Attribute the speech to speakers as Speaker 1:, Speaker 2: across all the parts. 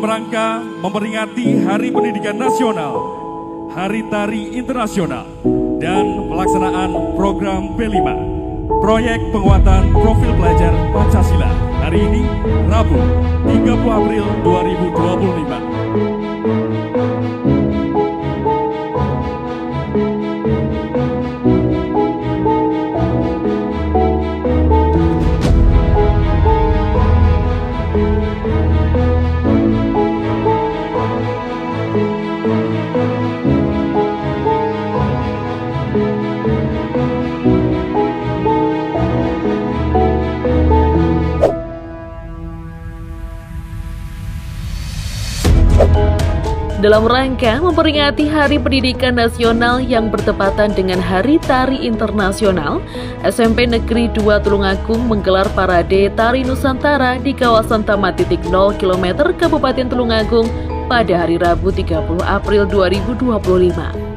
Speaker 1: rangka memperingati Hari Pendidikan Nasional, Hari Tari Internasional, dan pelaksanaan program P5, Proyek Penguatan Profil Pelajar Pancasila, hari ini, Rabu, 30 April 2025.
Speaker 2: Dalam rangka memperingati Hari Pendidikan Nasional yang bertepatan dengan Hari Tari Internasional, SMP Negeri 2 Tulungagung menggelar parade Tari Nusantara di kawasan Taman Titik 0 km Kabupaten Tulungagung pada hari Rabu 30 April 2025.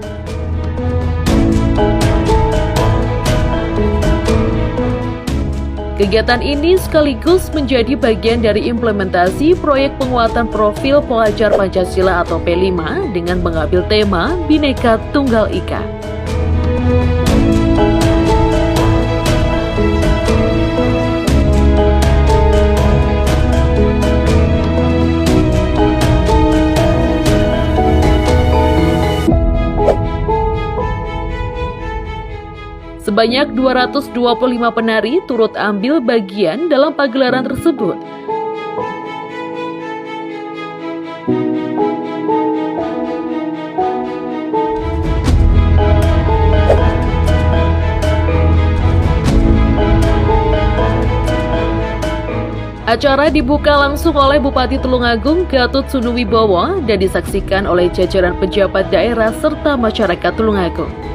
Speaker 2: Kegiatan ini sekaligus menjadi bagian dari implementasi proyek penguatan profil pelajar Pancasila atau P5 dengan mengambil tema Bhinneka Tunggal Ika. Sebanyak 225 penari turut ambil bagian dalam pagelaran tersebut. Acara dibuka langsung oleh Bupati Tulungagung Gatut Sunuwibowo dan disaksikan oleh jajaran pejabat daerah serta masyarakat Tulungagung.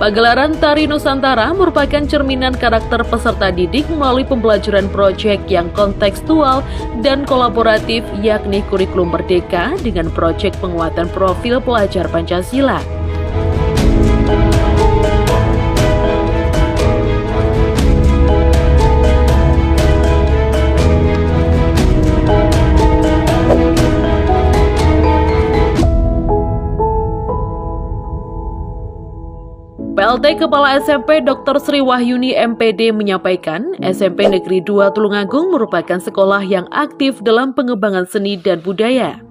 Speaker 2: Pagelaran Tari Nusantara merupakan cerminan karakter peserta didik melalui pembelajaran proyek yang kontekstual dan kolaboratif, yakni kurikulum merdeka dengan proyek penguatan profil pelajar Pancasila. PLT Kepala SMP Dr. Sri Wahyuni MPD menyampaikan, SMP Negeri 2 Tulungagung merupakan sekolah yang aktif dalam pengembangan seni dan budaya.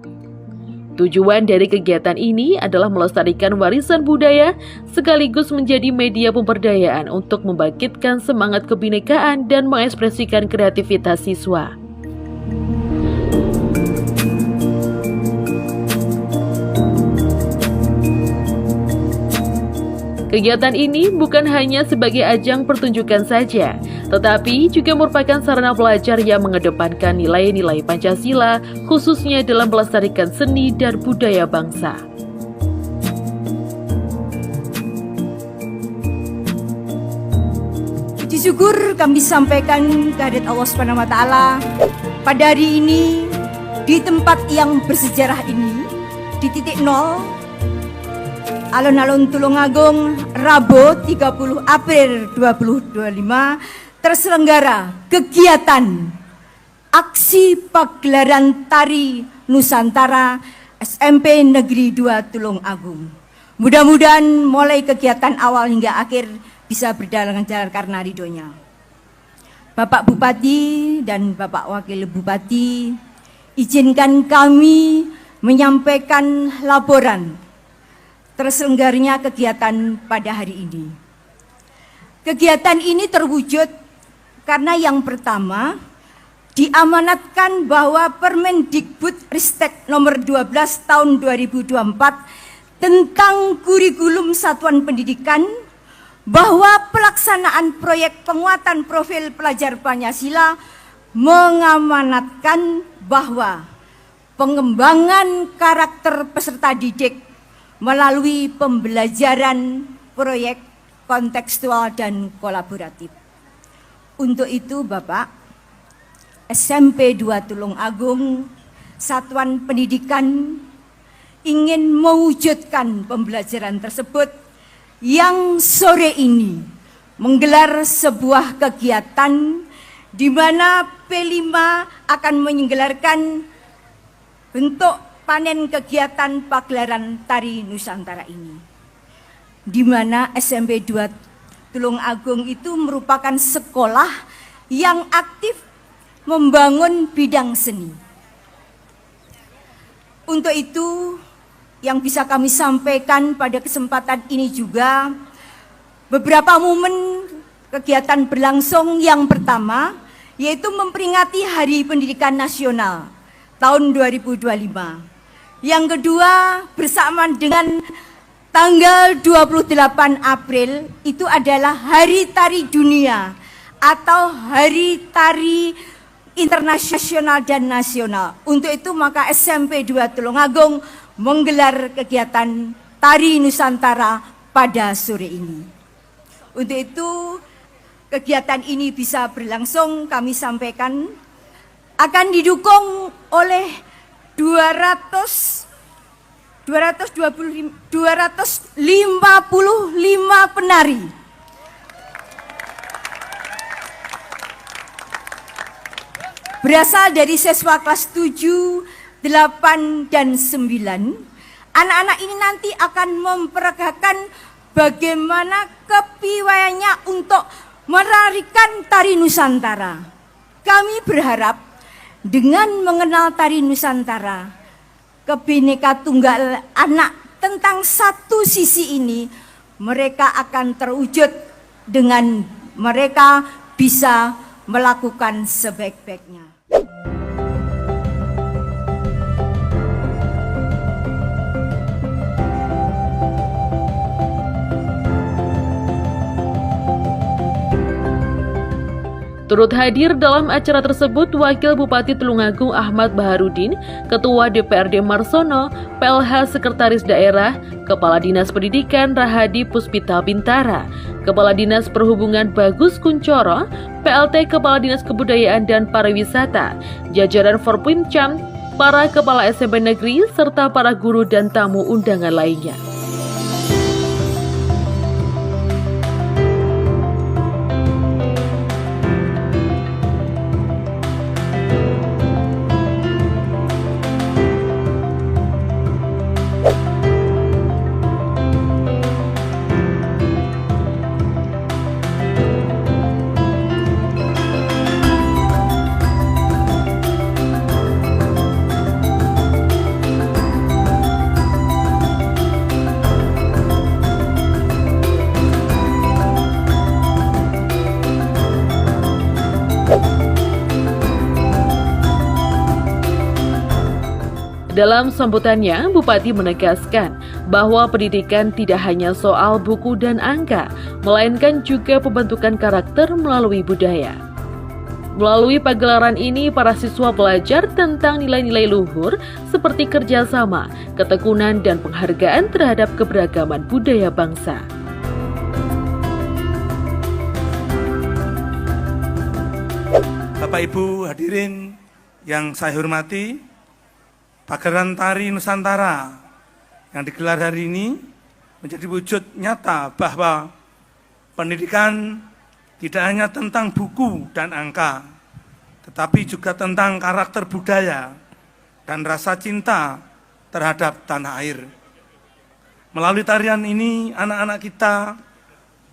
Speaker 2: Tujuan dari kegiatan ini adalah melestarikan warisan budaya sekaligus menjadi media pemberdayaan untuk membangkitkan semangat kebinekaan dan mengekspresikan kreativitas siswa. Kegiatan ini bukan hanya sebagai ajang pertunjukan saja, tetapi juga merupakan sarana pelajar yang mengedepankan nilai-nilai Pancasila, khususnya dalam melestarikan seni dan budaya bangsa.
Speaker 3: Puji syukur kami sampaikan kehadirat Allah Subhanahu wa Ta'ala pada hari ini di tempat yang bersejarah ini, di titik nol Alun-alun Tulungagung, Rabu 30 April 2025 terselenggara kegiatan aksi pagelaran Tari Nusantara SMP Negeri 2 Tulungagung. Mudah-mudahan mulai kegiatan awal hingga akhir bisa berjalan lancar karena ridhonya. Bapak Bupati dan Bapak Wakil Bupati, izinkan kami menyampaikan laporan terselenggaranya kegiatan pada hari ini. Kegiatan ini terwujud karena yang pertama diamanatkan bahwa Permendikbudristek nomor 12 tahun 2024 tentang kurikulum satuan pendidikan bahwa pelaksanaan proyek penguatan profil pelajar Pancasila mengamanatkan bahwa pengembangan karakter peserta didik melalui pembelajaran proyek kontekstual, dan kolaboratif. Untuk itu Bapak, SMP 2 Tulungagung, Satuan Pendidikan ingin mewujudkan pembelajaran tersebut yang sore ini menggelar sebuah kegiatan di mana P5 akan menggelarkan bentuk panen kegiatan pagelaran tari Nusantara ini, di mana SMP 2 Tulungagung itu merupakan sekolah yang aktif membangun bidang seni. Untuk itu, yang bisa kami sampaikan pada kesempatan ini juga, beberapa momen kegiatan berlangsung. Yang pertama, yaitu memperingati Hari Pendidikan Nasional tahun 2025. Yang kedua, bersamaan dengan tanggal 28 April, itu adalah Hari Tari Dunia atau Hari Tari Internasional dan Nasional. Untuk itu maka SMP 2 Tulungagung menggelar kegiatan Tari Nusantara pada sore ini. Untuk itu kegiatan ini bisa berlangsung, kami sampaikan akan didukung oleh 255 penari. Berasal dari siswa kelas 7, 8, dan 9. Anak-anak ini nanti akan memperagakan bagaimana kepiawaiannya untuk melestarikan tari Nusantara. Kami berharap dengan mengenal tari Nusantara, Kebhinneka Tunggal anak tentang satu sisi ini, mereka akan terwujud dengan mereka bisa melakukan sebaik-baiknya.
Speaker 2: Turut hadir dalam acara tersebut Wakil Bupati Tulungagung Ahmad Baharudin, Ketua DPRD Marsono, PLH Sekretaris Daerah, Kepala Dinas Pendidikan Rahadi Puspita Bintara, Kepala Dinas Perhubungan Bagus Kuncoro, PLT Kepala Dinas Kebudayaan dan Pariwisata, jajaran Forpimcam, para kepala SMP negeri, serta para guru dan tamu undangan lainnya. Dalam sambutannya, Bupati menegaskan bahwa pendidikan tidak hanya soal buku dan angka, melainkan juga pembentukan karakter melalui budaya. Melalui pagelaran ini, para siswa belajar tentang nilai-nilai luhur seperti kerjasama, ketekunan, dan penghargaan terhadap keberagaman budaya bangsa.
Speaker 4: Bapak Ibu hadirin yang saya hormati, pagelaran tari Nusantara yang digelar hari ini menjadi wujud nyata bahwa pendidikan tidak hanya tentang buku dan angka, tetapi juga tentang karakter budaya dan rasa cinta terhadap tanah air. Melalui tarian ini, anak-anak kita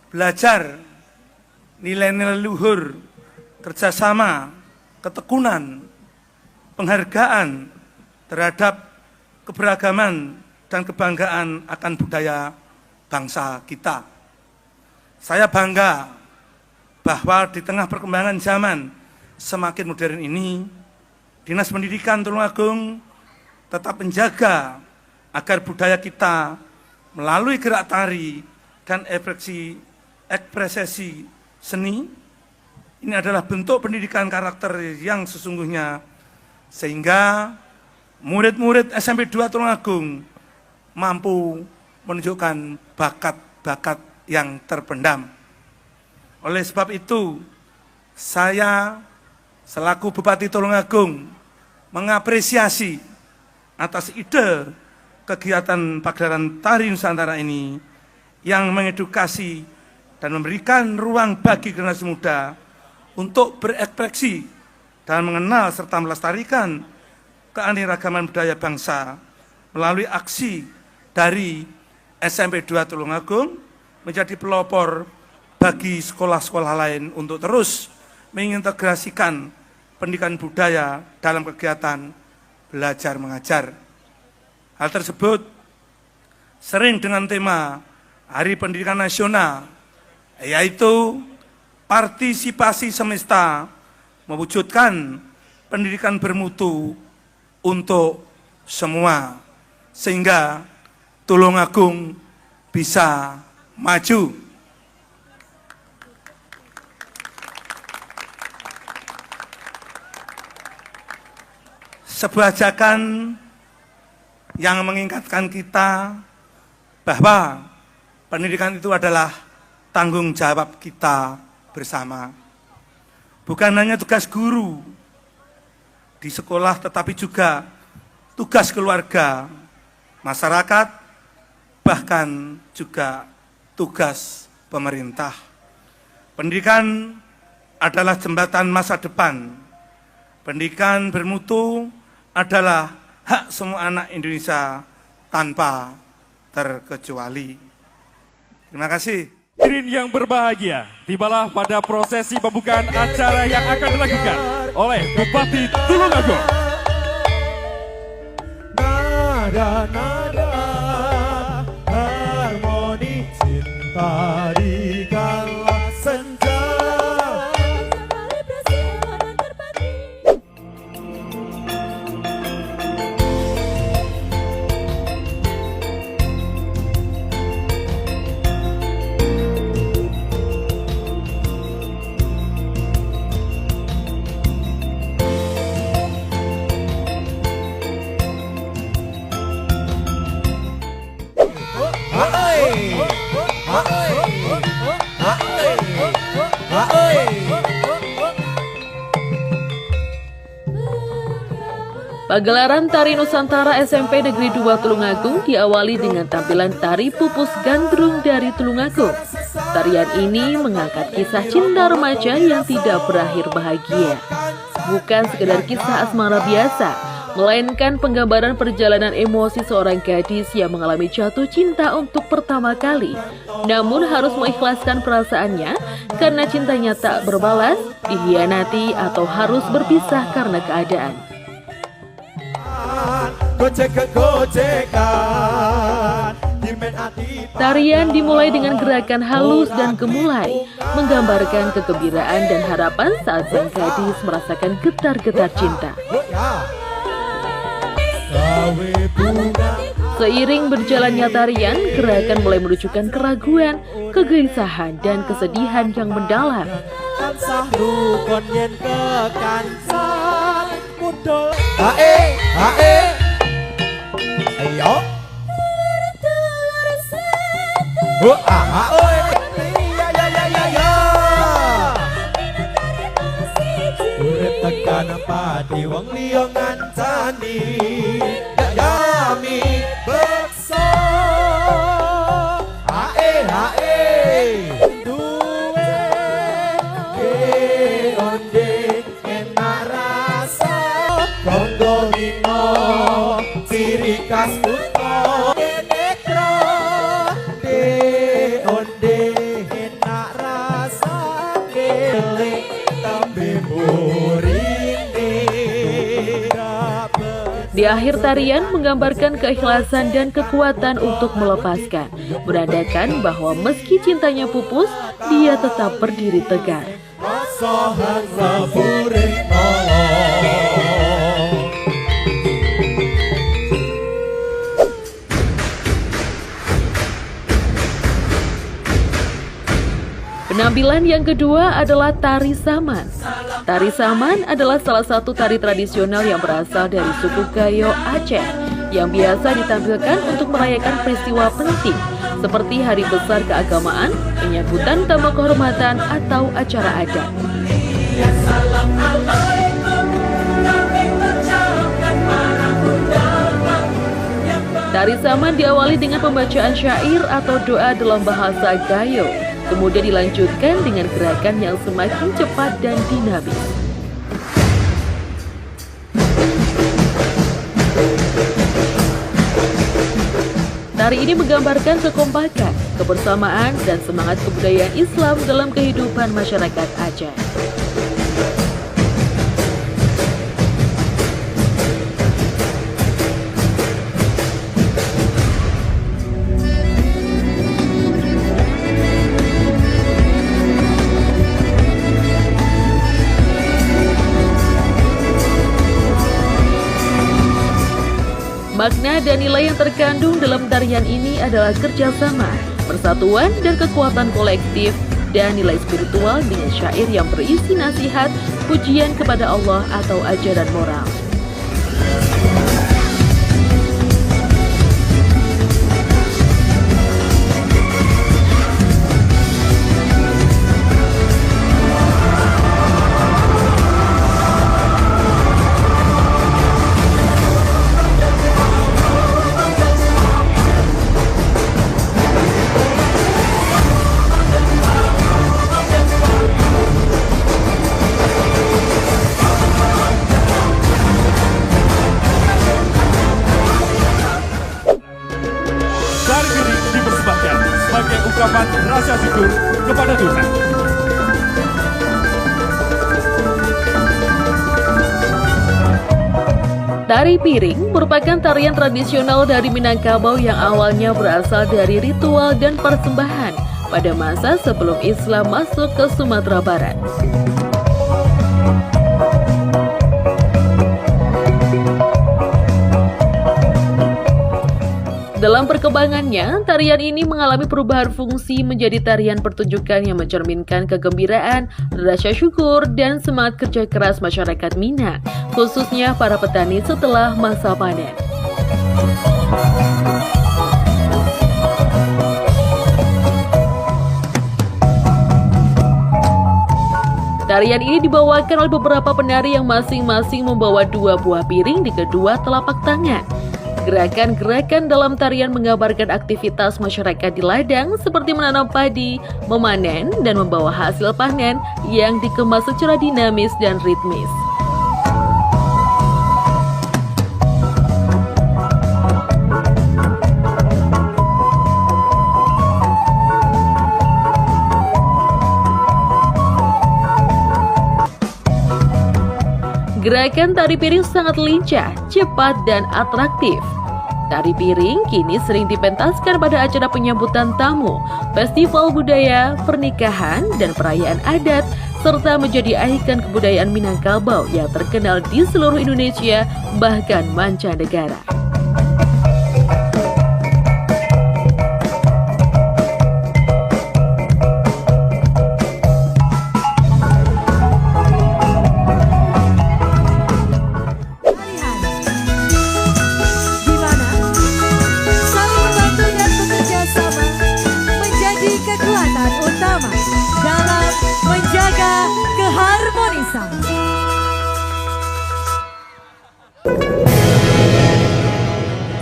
Speaker 4: belajar nilai-nilai luhur, kerjasama, ketekunan, penghargaan terhadap keberagaman dan kebanggaan akan budaya bangsa kita. Saya bangga bahwa di tengah perkembangan zaman semakin modern ini, Dinas Pendidikan Tulungagung tetap menjaga agar budaya kita melalui gerak tari dan ekspresi seni ini adalah bentuk pendidikan karakter yang sesungguhnya, sehingga murid-murid SMP 2 Tulungagung mampu menunjukkan bakat-bakat yang terpendam. Oleh sebab itu, saya selaku Bupati Tulungagung mengapresiasi atas ide kegiatan pagelaran tari Nusantara ini yang mengedukasi dan memberikan ruang bagi generasi muda untuk berekspresi dan mengenal serta melestarikan keanekaragaman budaya bangsa melalui aksi dari SMP 2 Tulungagung menjadi pelopor bagi sekolah-sekolah lain untuk terus mengintegrasikan pendidikan budaya dalam kegiatan belajar mengajar. Hal tersebut sering dengan tema Hari Pendidikan Nasional, yaitu partisipasi semesta mewujudkan pendidikan bermutu untuk semua, sehingga Tulungagung bisa maju. Sebuah ajakan yang mengingatkan kita bahwa pendidikan itu adalah tanggung jawab kita bersama. Bukan hanya tugas guru di sekolah, tetapi juga tugas keluarga, masyarakat, bahkan juga tugas pemerintah. Pendidikan adalah jembatan masa depan. Pendidikan bermutu adalah hak semua anak Indonesia tanpa terkecuali. Terima kasih.
Speaker 1: Hadirin yang berbahagia, tibalah pada prosesi pembukaan acara yang akan dilakukan oleh Bupati Tulungagung.
Speaker 5: Nada-nada harmoni cinta di kala senja.
Speaker 2: Pagelaran Tari Nusantara SMP Negeri 2 Tulungagung diawali dengan tampilan tari pupus gandrung dari Tulungagung. Tarian ini mengangkat kisah cinta remaja yang tidak berakhir bahagia. Bukan sekedar kisah asmara biasa, melainkan penggambaran perjalanan emosi seorang gadis yang mengalami jatuh cinta untuk pertama kali. Namun harus mengikhlaskan perasaannya karena cintanya tak berbalas, dikhianati atau harus berpisah karena keadaan. Tarian dimulai dengan gerakan halus dan gemulai, menggambarkan kegembiraan dan harapan saat sang gadis merasakan getar-getar cinta. Seiring berjalannya tarian, gerakan mulai menunjukkan keraguan, kegelisahan, dan kesedihan yang mendalam.
Speaker 5: Urip tekan pati wong liya ngancani yami beksa hae duwe onde enak rasa konggo dino ciri khas utama nekro de onde enak rasa kele tambe
Speaker 2: Di akhir tarian menggambarkan keikhlasan dan kekuatan untuk melepaskan, menandakan bahwa meski cintanya pupus, dia tetap berdiri tegar. Penampilan yang kedua adalah tari saman. Tari saman adalah salah satu tari tradisional yang berasal dari suku Gayo Aceh yang biasa ditampilkan untuk merayakan peristiwa penting seperti hari besar keagamaan, penyambutan tamu kehormatan, atau acara adat. Tari Saman diawali dengan pembacaan syair atau doa dalam bahasa Gayo, kemudian dilanjutkan dengan gerakan yang semakin cepat dan dinamis. Tari ini menggambarkan kekompakan, kebersamaan, dan semangat kebudayaan Islam dalam kehidupan masyarakat Aceh. Makna dan nilai yang terkandung dalam tarian ini adalah kerjasama, persatuan, dan kekuatan kolektif, dan nilai spiritual dengan syair yang berisi nasihat, pujian kepada Allah atau ajaran moral.
Speaker 1: Tari piring dipersembahkan sebagai ungkapan rasa syukur kepada Tuhan.
Speaker 2: Tari piring merupakan tarian tradisional dari Minangkabau yang awalnya berasal dari ritual dan persembahan pada masa sebelum Islam masuk ke Sumatera Barat. Dalam perkembangannya, tarian ini mengalami perubahan fungsi menjadi tarian pertunjukan yang mencerminkan kegembiraan, rasa syukur, dan semangat kerja keras masyarakat Minang, khususnya para petani setelah masa panen. Tarian ini dibawakan oleh beberapa penari yang masing-masing membawa 2 buah piring di kedua telapak tangan. Gerakan-gerakan dalam tarian menggambarkan aktivitas masyarakat di ladang seperti menanam padi, memanen, dan membawa hasil panen yang dikemas secara dinamis dan ritmis. Gerakan tari piring sangat lincah, cepat, dan atraktif. Tari piring kini sering dipentaskan pada acara penyambutan tamu, festival budaya, pernikahan, dan perayaan adat, serta menjadi ikon kebudayaan Minangkabau yang terkenal di seluruh Indonesia, bahkan mancanegara.
Speaker 3: Kekuatan utama dalam menjaga keharmonisan.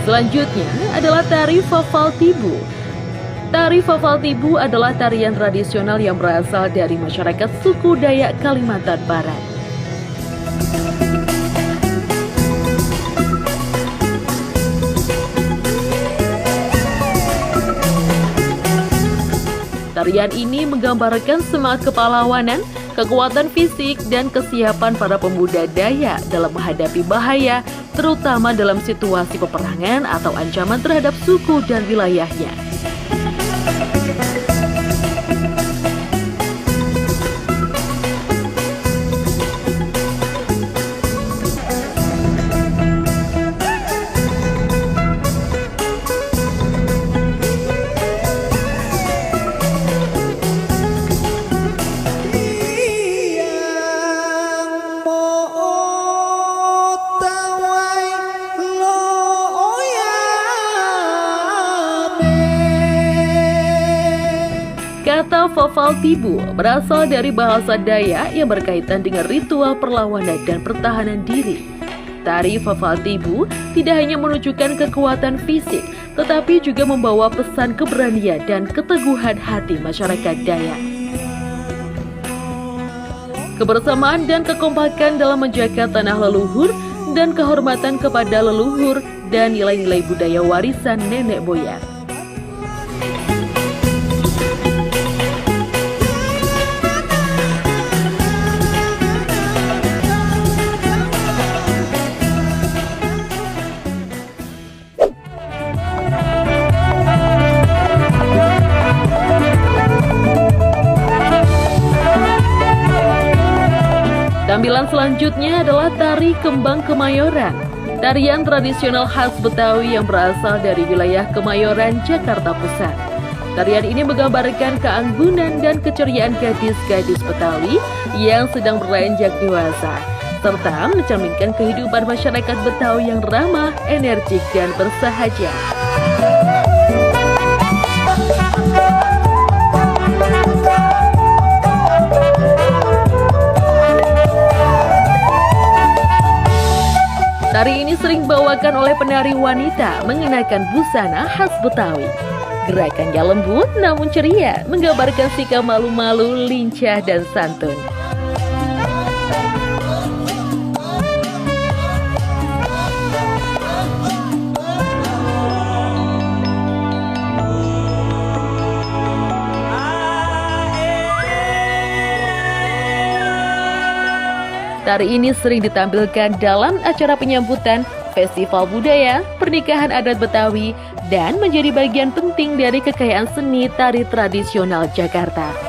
Speaker 2: Selanjutnya adalah tari Fafal Tibu. Tari Fafal Tibu adalah tarian tradisional yang berasal dari masyarakat suku Dayak Kalimantan Barat. Tarian ini menggambarkan semangat kepahlawanan, kekuatan fisik, dan kesiapan para pemuda Dayak dalam menghadapi bahaya, terutama dalam situasi peperangan atau ancaman terhadap suku dan wilayahnya. Kata Fafal Tibu berasal dari bahasa Dayak yang berkaitan dengan ritual perlawanan dan pertahanan diri. Tari Fafal Tibu tidak hanya menunjukkan kekuatan fisik, tetapi juga membawa pesan keberanian dan keteguhan hati masyarakat Dayak. Kebersamaan dan kekompakan dalam menjaga tanah leluhur dan kehormatan kepada leluhur dan nilai-nilai budaya warisan nenek moyang. Tampilan selanjutnya adalah tari kembang Kemayoran, tarian tradisional khas Betawi yang berasal dari wilayah Kemayoran, Jakarta Pusat. Tarian ini menggambarkan keanggunan dan keceriaan gadis-gadis Betawi yang sedang beranjak dewasa, serta mencerminkan kehidupan masyarakat Betawi yang ramah, energik, dan bersahaja. Tari ini sering dibawakan oleh penari wanita mengenakan busana khas Betawi. Gerakannya lembut namun ceria, menggambarkan sikap malu-malu, lincah, dan santun. Tari ini sering ditampilkan dalam acara penyambutan, festival budaya, pernikahan adat Betawi, dan menjadi bagian penting dari kekayaan seni tari tradisional Jakarta.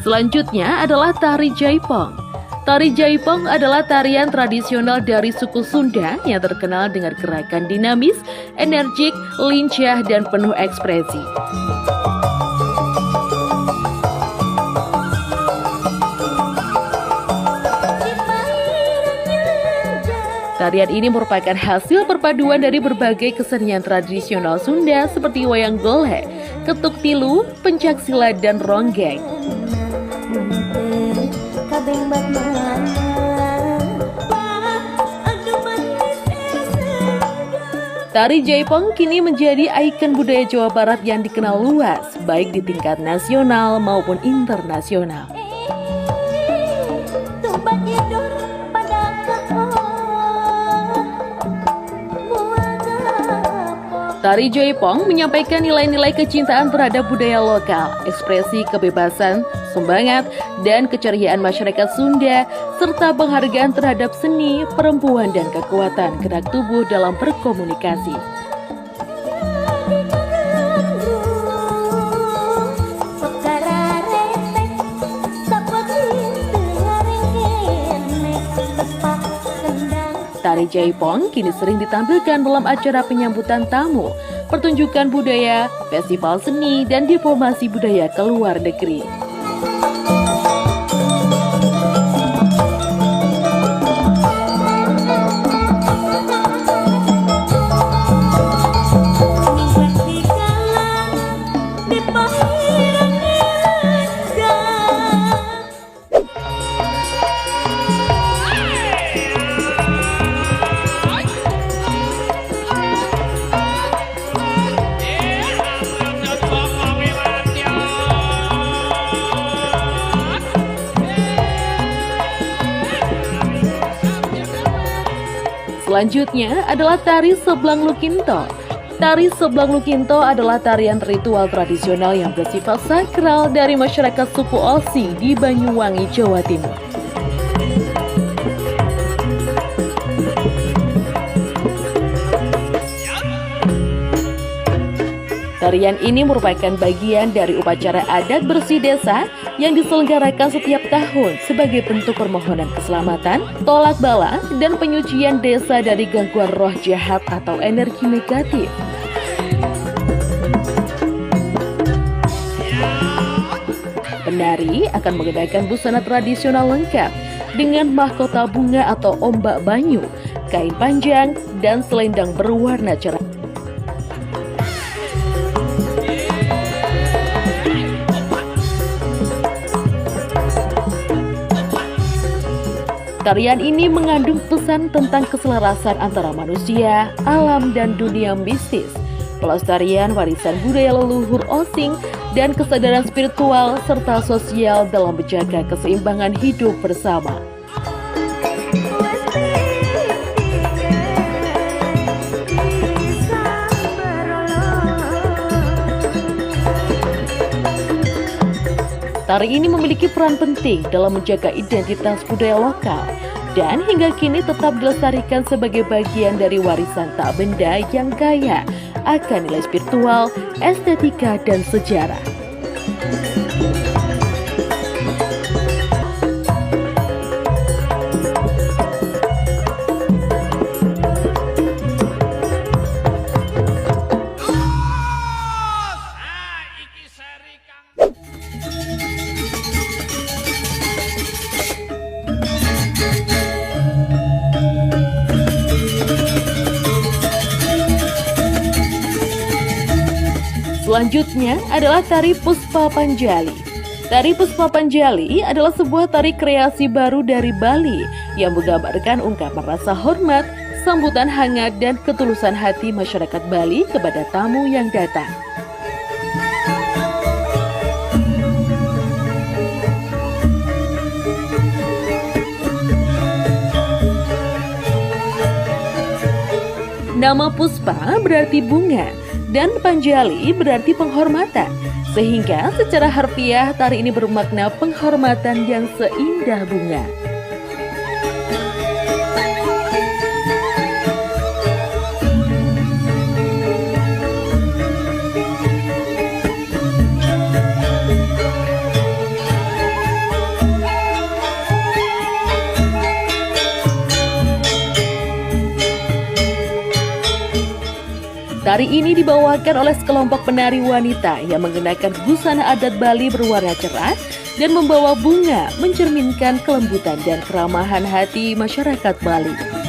Speaker 2: Selanjutnya adalah tari Jaipong. Tari Jaipong adalah tarian tradisional dari suku Sunda yang terkenal dengan gerakan dinamis, energik, lincah, dan penuh ekspresi. Tarian ini merupakan hasil perpaduan dari berbagai kesenian tradisional Sunda seperti wayang golek, ketuk tilu, pencaksilat, dan ronggeng. Tari Jaipong kini menjadi ikon budaya Jawa Barat yang dikenal luas, baik di tingkat nasional maupun internasional. Tari Jaipong menyampaikan nilai-nilai kecintaan terhadap budaya lokal, ekspresi kebebasan, semangat, dan keceriaan masyarakat Sunda, serta penghargaan terhadap seni, perempuan, dan kekuatan gerak tubuh dalam berkomunikasi. Tari Jaipong kini sering ditampilkan dalam acara penyambutan tamu, pertunjukan budaya, festival seni, dan diplomasi budaya ke luar negeri. Selanjutnya adalah tari Seblang Lukinto. Tari Seblang Lukinto adalah tarian ritual tradisional yang bersifat sakral dari masyarakat suku Osing di Banyuwangi, Jawa Timur. Tarian ini merupakan bagian dari upacara adat bersih desa yang diselenggarakan setiap tahun sebagai bentuk permohonan keselamatan, tolak bala, dan penyucian desa dari gangguan roh jahat atau energi negatif. Penari akan mengenakan busana tradisional lengkap dengan mahkota bunga atau ombak banyu, kain panjang, dan selendang berwarna cerah. Tarian ini mengandung pesan tentang keselarasan antara manusia, alam, dan dunia mistis, pelestarian warisan budaya leluhur Osing, dan kesadaran spiritual serta sosial dalam menjaga keseimbangan hidup bersama. Tari ini memiliki peran penting dalam menjaga identitas budaya lokal dan hingga kini tetap dilestarikan sebagai bagian dari warisan tak benda yang kaya akan nilai spiritual, estetika, dan sejarah. Selanjutnya adalah tari Puspa Panjali. Tari Puspa Panjali adalah sebuah tari kreasi baru dari Bali yang menggambarkan ungkapan rasa hormat, sambutan hangat, dan ketulusan hati masyarakat Bali kepada tamu yang datang. Nama Puspa berarti bunga, dan Panjali berarti penghormatan, sehingga secara harfiah tari ini bermakna penghormatan yang seindah bunga. Tari ini dibawakan oleh sekelompok penari wanita yang mengenakan busana adat Bali berwarna cerah dan membawa bunga mencerminkan kelembutan dan keramahan hati masyarakat Bali.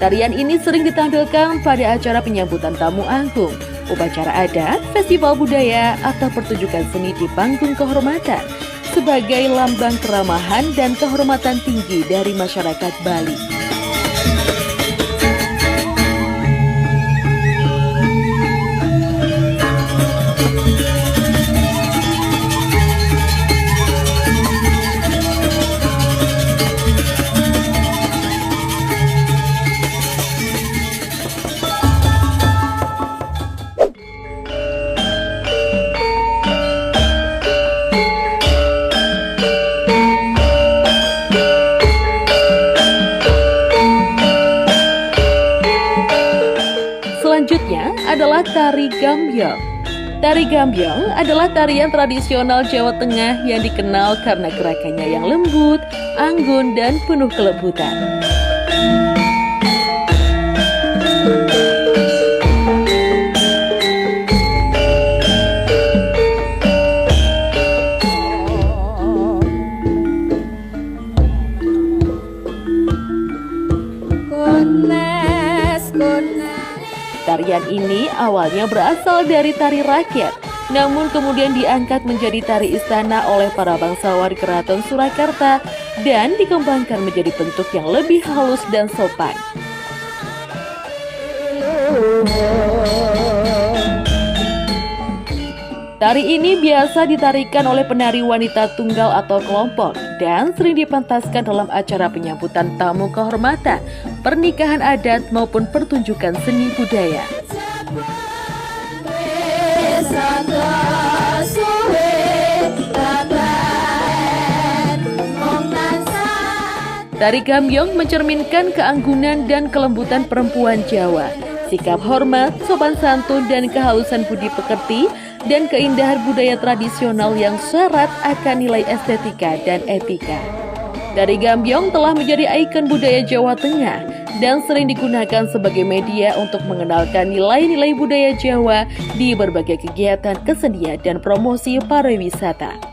Speaker 2: Tarian ini sering ditampilkan pada acara penyambutan tamu agung, upacara adat, festival budaya, atau pertunjukan seni di panggung kehormatan sebagai lambang keramahan dan kehormatan tinggi dari masyarakat Bali. Selanjutnya adalah tari gambyong. Tari gambyong adalah tarian tradisional Jawa Tengah yang dikenal karena gerakannya yang lembut, anggun, dan penuh kelembutan. Tarian ini awalnya berasal dari tari rakyat, namun kemudian diangkat menjadi tari istana oleh para bangsawan Keraton Surakarta dan dikembangkan menjadi bentuk yang lebih halus dan sopan. Tari ini biasa ditarikan oleh penari wanita tunggal atau kelompok dan sering dipentaskan dalam acara penyambutan tamu kehormatan, pernikahan adat maupun pertunjukan seni budaya. Tari Gambyong mencerminkan keanggunan dan kelembutan perempuan Jawa, sikap hormat, sopan santun, dan kehalusan budi pekerti, dan keindahan budaya tradisional yang syarat akan nilai estetika dan etika. Tari Gambyong telah menjadi ikon budaya Jawa Tengah dan sering digunakan sebagai media untuk mengenalkan nilai-nilai budaya Jawa di berbagai kegiatan kesenian dan promosi pariwisata.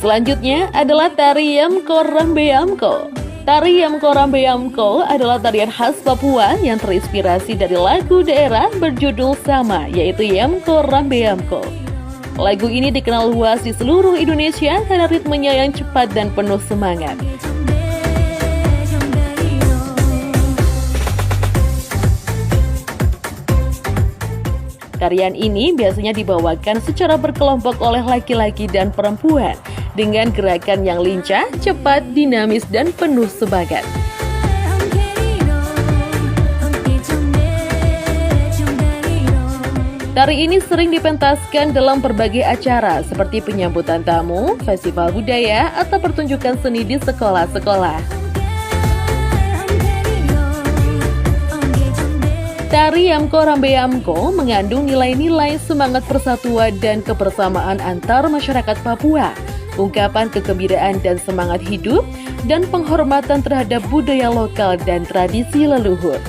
Speaker 2: Selanjutnya adalah tari Yamko Rambe Yamko. Tari Yamko Rambe Yamko adalah tarian khas Papua yang terinspirasi dari lagu daerah berjudul sama, yaitu Yamko Rambe Yamko. Lagu ini dikenal luas di seluruh Indonesia karena ritmenya yang cepat dan penuh semangat. Tarian ini biasanya dibawakan secara berkelompok oleh laki-laki dan perempuan dengan gerakan yang lincah, cepat, dinamis, dan penuh semangat. Tari ini sering dipentaskan dalam berbagai acara seperti penyambutan tamu, festival budaya, atau pertunjukan seni di sekolah-sekolah. Tari Yamko Rambe Yamko mengandung nilai-nilai semangat persatuan dan kebersamaan antar masyarakat Papua, ungkapan kegembiraan dan semangat hidup, dan penghormatan terhadap budaya lokal dan tradisi leluhur.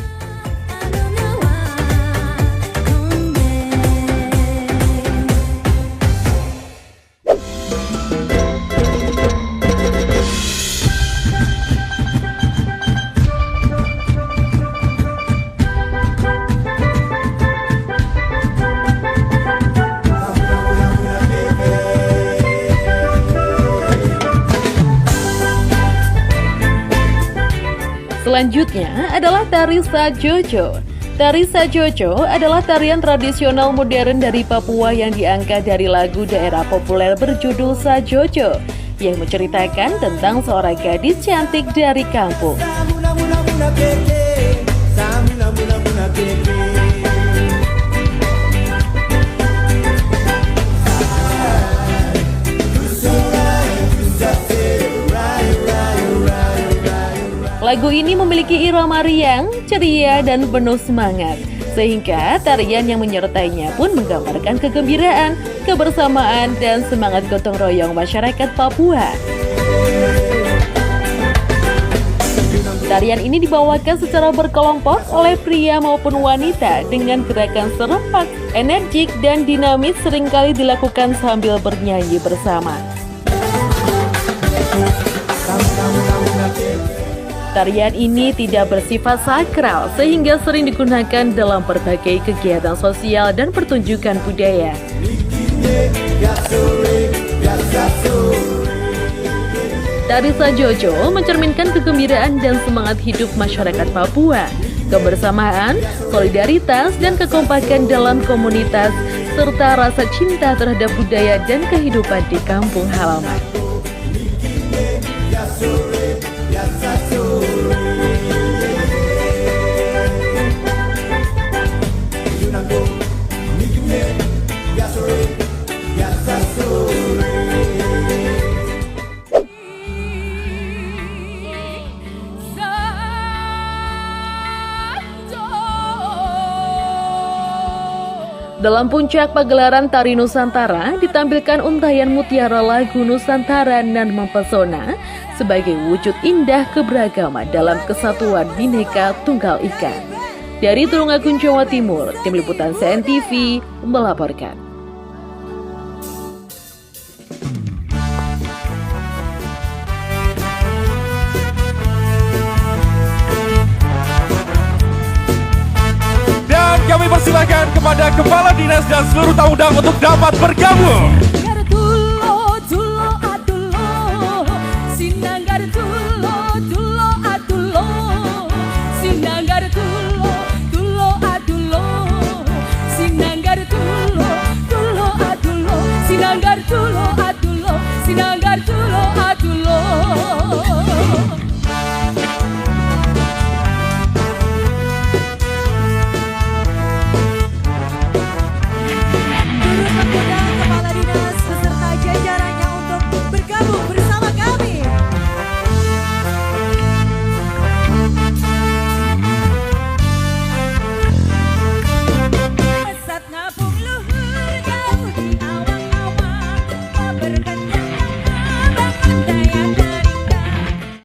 Speaker 2: Selanjutnya adalah tari Sajojo. Tari Sajojo adalah tarian tradisional modern dari Papua yang diangkat dari lagu daerah populer berjudul Sajojo yang menceritakan tentang seorang gadis cantik dari kampung. Lagu ini memiliki irama riang, ceria, dan penuh semangat, sehingga tarian yang menyertainya pun menggambarkan kegembiraan, kebersamaan, dan semangat gotong royong masyarakat Papua. Tarian ini dibawakan secara berkelompok oleh pria maupun wanita dengan gerakan serempak, energik, dan dinamis seringkali dilakukan sambil bernyanyi bersama. Tarian ini tidak bersifat sakral sehingga sering digunakan dalam berbagai kegiatan sosial dan pertunjukan budaya. Tari Sajojo mencerminkan kegembiraan dan semangat hidup masyarakat Papua, kebersamaan, solidaritas, dan kekompakan dalam komunitas, serta rasa cinta terhadap budaya dan kehidupan di kampung halaman. Dalam puncak pagelaran Tari Nusantara ditampilkan untayan mutiara lagu Nusantara nan mempesona sebagai wujud indah keberagaman dalam kesatuan Bhinneka Tunggal Ika. Dari Tulungagung, Jawa Timur, Tim Liputan CNTV melaporkan.
Speaker 1: Kami persilakan kepada Kepala Dinas dan seluruh tamu undangan untuk dapat bergabung.